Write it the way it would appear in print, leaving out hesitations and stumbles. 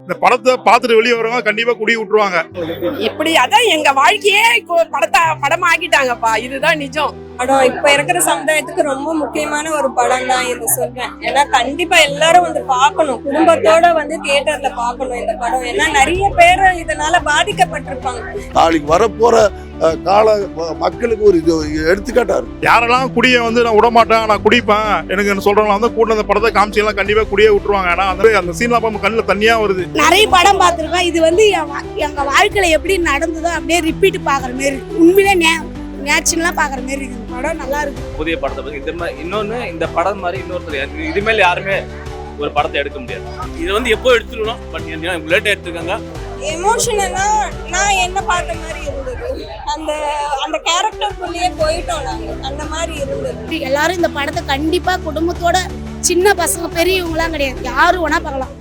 இந்த படத்தை பார்த்துட்டு வெளியே வரவங்க கண்டிப்பா குடி விட்டுருவாங்க. இப்படி அதான் எங்க வாழ்க்கையே படமா ஆக்கிட்டாங்கப்பா. இதுதான் நிஜம். படம் இப்ப இருக்கிற சமுதாயத்துக்கு ரொம்ப முக்கியமான ஒரு படம் தான் இது சொல்றேன். ஏன்னா கண்டிப்பா எல்லாரும் வந்து பார்க்கணும், குடும்பத்தோட வந்து தியேட்டர்ல பார்க்கணும் இந்த படம். ஏன்னா நிறைய பேர் இதனால பாதிக்கப்பட்டிருப்பாங்க. நாளைக்கு வரப்போற கால மக்களுக்கு ஒரு எடுத்துக்காட்டா இருக்கு. யாரெல்லாம் குடியை வந்து நான் விட மாட்டேன், நான் குடிப்பேன் எனக்கு சொல்றவங்க வந்து கூட அந்த படத்தை காமிச்சிலாம் கண்டிப்பா குடியே விட்டுருவாங்க. ஏன்னா அந்த சீன்லாம் நம்ம கண்ணில் தண்ணியா வருது. நிறைய படம் பார்த்துருக்கோம். இது வந்து எங்க வாழ்க்கையில எப்படி நடந்ததோ அப்படியே ரிப்பீட் பாக்குற மாதிரி, உண்மையிலே நேச்சுரலா பாக்குற மாதிரி இருக்கு. படம் நல்லா இருக்கு. புதிய படத்தை பத்தி இந்த மாதிரி இன்னொன்னு, இந்த படம் மாதிரி இன்னொருத்தர் இதுமேல யாருமே ஒரு படத்தை எடுக்க முடியாது. இது வந்து எப்போ எடுத்துருவோம், பட் லேட்டா எடுத்துருக்காங்க. எமோஷனலா நான் என்ன பார்த்த மாதிரி இருந்தது, அந்த அந்த கேரக்டருக்குள்ளேயே போயிட்டோம் நாங்க, அந்த மாதிரி இருந்தது. எல்லாரும் இந்த படத்தை கண்டிப்பா குடும்பத்தோட, சின்ன பசங்க பெரியவங்களாம் கிடையாது, யாரும் வேணா பார்க்கலாம்.